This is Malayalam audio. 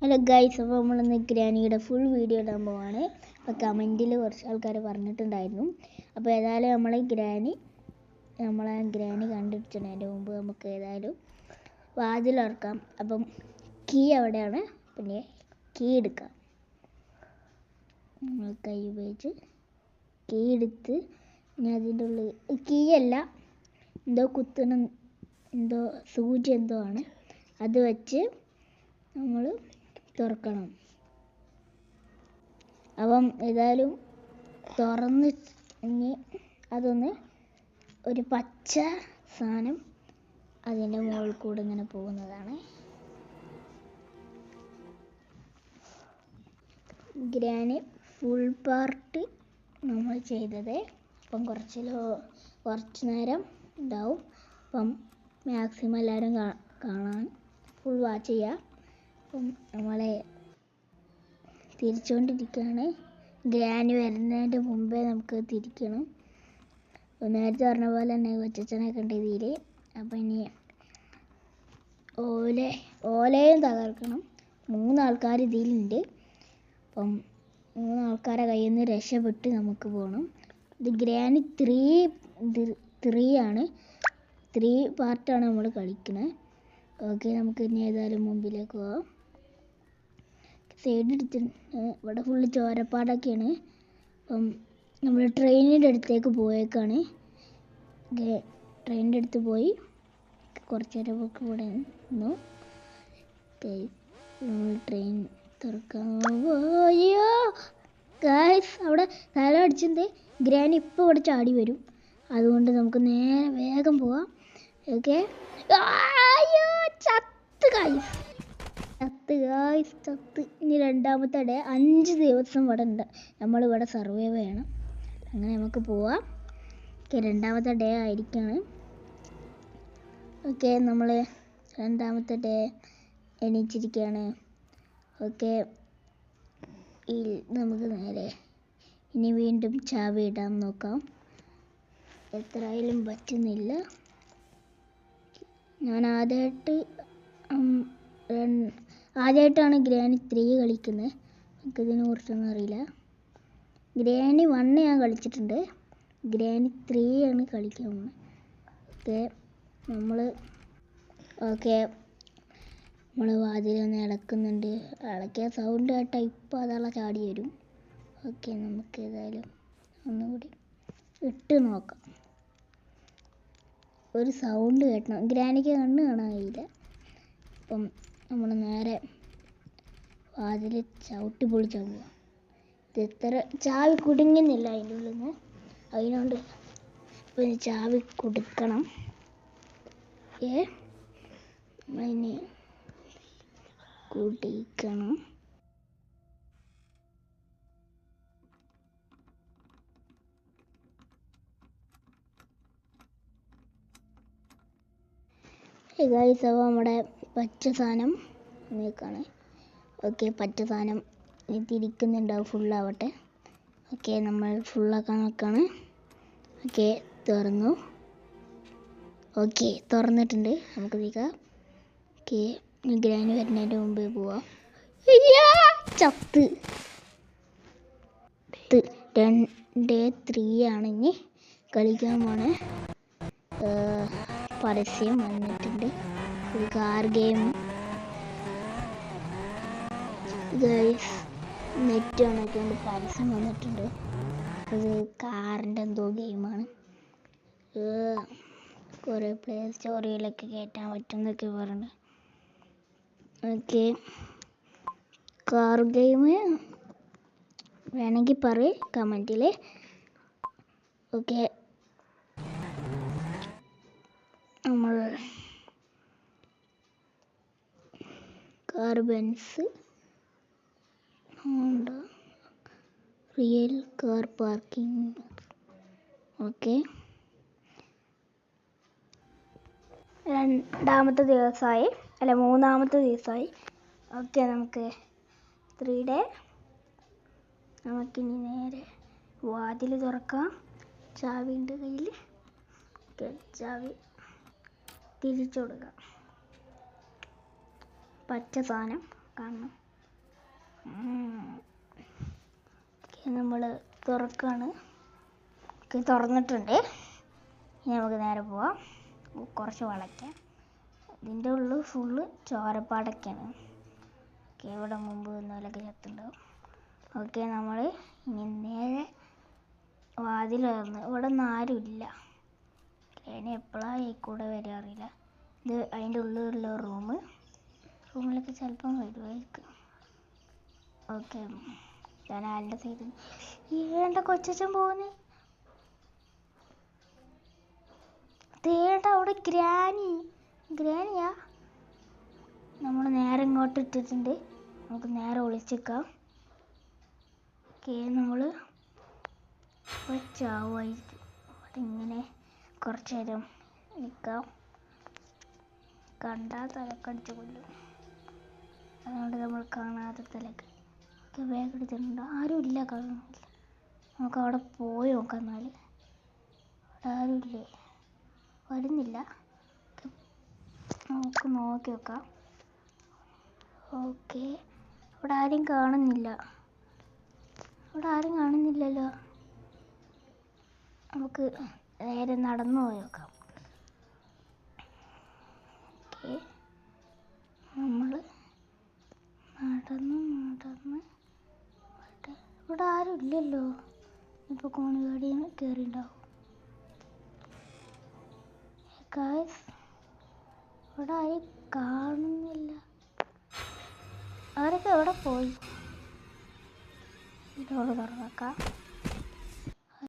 ഹലോ ഗൈസ്, അപ്പോൾ നമ്മളിന്ന് ഗ്രാനിയുടെ ഫുൾ വീഡിയോ ഇടാൻ പോവാണ്. അപ്പോൾ കമൻറ്റിൽ കുറച്ച് ആൾക്കാർ പറഞ്ഞിട്ടുണ്ടായിരുന്നു. അപ്പോൾ ഏതായാലും നമ്മളെ ഗ്രാനി കണ്ടുപിടിച്ചതിൻ്റെ മുമ്പ് നമുക്ക് ഏതായാലും വാതിലുറക്കാം. അപ്പം കീ എവിടെയാണ്, പിന്നെ കീ എടുക്കാം. നമ്മൾ കൈ ഉപയോഗിച്ച് കീ എടുത്ത് ഇനി അതിൻ്റെ ഉള്ളിൽ കീ അല്ല, എന്തോ കുത്തണം, എന്തോ സൂചി എന്തോ ആണ്, അത് വെച്ച് നമ്മൾ തുറക്കണം. അപ്പം ഏതായാലും തുറന്ന് ഇനി അതൊന്ന് ഒരു പച്ച സാധനം അതിൻ്റെ മുകളിൽ കൂടെ ഇങ്ങനെ പോകുന്നതാണ്. ഗ്രാനി ഫുൾ പാർട്ട് നമ്മൾ ചെയ്തത്. അപ്പം കുറച്ച് നേരം ഉണ്ടാവും. അപ്പം മാക്സിമം എല്ലാവരും കാണാൻ ഫുൾ വാച്ച് ചെയ്യുക. അപ്പം നമ്മളെ തിരിച്ചുകൊണ്ടിരിക്കുകയാണ്. ഗ്രാനി വരുന്നതിൻ്റെ മുമ്പേ നമുക്ക് തിരിക്കണം. നേരത്തെ പറഞ്ഞ പോലെ തന്നെ കൊച്ചച്ഛനൊക്കെ ഉണ്ട് ഇതിൽ. അപ്പം ഇനി ഓലയും തകർക്കണം. 3 ആൾക്കാർ ഇതിലുണ്ട്. അപ്പം 3 ആൾക്കാരെ കയ്യിൽ നിന്ന് രക്ഷപ്പെട്ട് നമുക്ക് പോകണം. ഇത് ഗ്രാനി 3 ആണ്. 3 പാർട്ടാണ് നമ്മൾ കളിക്കുന്നത്. ഓക്കെ, നമുക്ക് ഇനി ഏതായാലും മുമ്പിലേക്ക് പോകാം. സൈഡ് എടുത്തിട്ട് ഇവിടെ ഫുള്ള് ചോരപ്പാടൊക്കെയാണ്. അപ്പം നമ്മൾ ട്രെയിനിൻ്റെ അടുത്തേക്ക് പോയേക്കാണ്. ട്രെയിനിൻ്റെ അടുത്ത് പോയി കുറച്ച് നേരം ഒക്കെ ഇവിടെ നിന്നു. നമ്മൾ ട്രെയിൻ തുറക്കാൻ പോയോ ഗായ്സ്, അവിടെ തല അടിച്ചിട്ട് ഗ്രാനി ഇപ്പോൾ ഇവിടെ ചാടി വരും. അതുകൊണ്ട് നമുക്ക് നേരെ വേഗം പോവാം. ഓക്കെ, ചത്ത്. ഇനി രണ്ടാമത്തെ ഡേ 5 ദിവസം ഇവിടെ ഉണ്ട്. നമ്മളിവിടെ സർവൈവ് ചെയ്യണം. അങ്ങനെ നമുക്ക് പോവാം. ഓക്കെ, രണ്ടാമത്തെ ഡേ ആയിരിക്കാണ്. ഓക്കെ, നമ്മൾ രണ്ടാമത്തെ ഡേ എണീച്ചിരിക്കുകയാണ്. ഓക്കെ, നമുക്ക് നേരെ ഇനി വീണ്ടും ചാവി ഇടാൻ നോക്കാം. എത്രയായാലും പറ്റുന്നില്ല. ഞാൻ ആദ്യമായിട്ടാണ് ഗ്രാനി 3 കളിക്കുന്നത്. എനിക്കിതിനെ കുറിച്ചൊന്നും അറിയില്ല. ഗ്രാനി 1 ഞാൻ കളിച്ചിട്ടുണ്ട്. ഗ്രാനി 3 ആണ് കളിക്കാൻ പോകുന്നത്. നമ്മൾ വാതിലൊന്ന് ഇളക്കുന്നുണ്ട്. ഇളക്കിയ സൗണ്ട് കേട്ടാൽ ഇപ്പോൾ അതാളെ ചാടി വരും. ഓക്കെ, നമുക്ക് ഏതായാലും ഒന്നുകൂടി ഇട്ട് നോക്കാം. ഒരു സൗണ്ട് കേട്ടണം. ഗ്രാനിക്ക് കണ്ണ് കാണാൻ കഴിയില്ല. അപ്പം നമ്മൾ നേരെ വാതിൽ ചവിട്ടി പൊളിച്ചാൽ പോവാം. ഇത് എത്ര ചാവി കുടുങ്ങുന്നില്ല അതിൻ്റെ ഉള്ളിൽ നിന്ന്. അതിനോണ്ട് ഇപ്പം ചാവി കൊടുക്കണം. അതിന് കുടിക്കണം. ഗൈസ്, അപ്പോൾ നമ്മുടെ പച്ച സാധനം നീക്കാണ്. ഓക്കെ, പച്ച സാധനം തിരിക്കുന്നുണ്ടാവും. ഫുള്ളാവട്ടെ. ഓക്കെ, നമ്മൾ ഫുള്ളാക്കാൻ നോക്കാണ്. ഓക്കെ, തുറന്നു. ഓക്കെ, തുറന്നിട്ടുണ്ട്. നമുക്ക് തിരിക്കാം. ഓക്കെ, ഗ്രാനി വരുന്നതിൻ്റെ മുമ്പേ പോവാം. ചത്ത്. ഡേ 3 ആണ് ഇനി കളിക്കാൻ പോണേ. പരസ്യം വന്നിട്ടുണ്ട്. ഒരു കാർ ഗെയിം. ഗൈസ്, നെറ്റ് ഓണാക്കിക്കൊണ്ട് പരസ്യം വന്നിട്ടുണ്ട്. അത് കാറിൻ്റെ എന്തോ ഗെയിമാണ്. കുറേ പ്ലേ സ്റ്റോറിയിലൊക്കെ കയറ്റാൻ പറ്റുമെന്നൊക്കെ പറഞ്ഞു. ഓക്കെ, കാർ ഗെയിം വേണമെങ്കിൽ പറയ് കമൻറ്റിൽ. ഓക്കെ, നമ്മൾ car Benz real car parking. Okay, മൂന്നാമത്തെ ദിവസമായി. ഓക്കെ, നമുക്ക് 3 ഡേ. നമുക്കിനി നേരെ വാതിൽ തുറക്കാം. ചാവിൻ്റെ കയ്യിൽ. ഓക്കെ, ചാവി തിരിച്ചു കൊടുക്കാം. പച്ച സാധനം കാണണം. നമ്മൾ തുറക്കാണ്. തുറന്നിട്ടുണ്ട്. ഇനി നമുക്ക് നേരെ പോവാം. കുറച്ച് വളയ്ക്കാം. ഇതിൻ്റെ ഉള്ളിൽ ഫുള്ള് ചോരപ്പാടൊക്കെയാണ്. ഓക്കെ, ഇവിടെ മുമ്പ് നിന്നതിലൊക്കെ ചത്തുണ്ടാവും. ഓക്കെ, നമ്മൾ ഇനി നേരെ വാതിൽ തുറന്ന്. ഇവിടെ ഒന്നും ആരുമില്ല. ഇനി എപ്പോഴാണ് ഈ കൂടെ വരിക അറിയില്ല. ഇത് അതിൻ്റെ ഉള്ളിലുള്ള റൂമിലൊക്കെ ചിലപ്പം വരുമായിരിക്കും. ഓക്കെ, ജനാലിൻ്റെ സൈഡിൽ ഏണ്ട കൊച്ചച്ഛൻ പോകുന്നേ. തേണ്ട അവിടെ ഗ്രാനിയാ. നമ്മൾ നേരെ ഇങ്ങോട്ട് ഇട്ടിട്ടുണ്ട്. നമുക്ക് നേരെ ഒളിച്ചേക്കാം. ഓക്കെ, നമ്മൾ ചാവുമായിരിക്കും. അവിടെ ഇങ്ങനെ കുറച്ച് നേരം നിൽക്കാം. കണ്ടാൽ തലക്കടിച്ച് കൊല്ലും. അതുകൊണ്ട് നമ്മൾ കാണാതെ തലക്ക് വേഗം എടുത്തിട്ടുണ്ട്. ആരും ഇല്ല, കാണുന്നില്ല. നമുക്ക് അവിടെ പോയി നോക്കാം. എന്നാൽ അവിടെ ആരുമില്ലേ, വരുന്നില്ല. നമുക്ക് നോക്കി നോക്കാം. ഓക്കെ, അവിടെ ആരും കാണുന്നില്ലല്ലോ. നമുക്ക് നേരെ നടന്നു പോയി നോക്കാം. ഓക്കെ, നമ്മൾ നടന്ന് ഇവിടെ ആരും ഇല്ലല്ലോ. ഇപ്പോൾ കോണികാടി കയറിയിട്ടുണ്ടാവും. ഇവിടെ ആരും കാണുന്നില്ല. അവരൊക്കെ എവിടെ പോയി? ഇതോട് തുറന്നേക്കാം.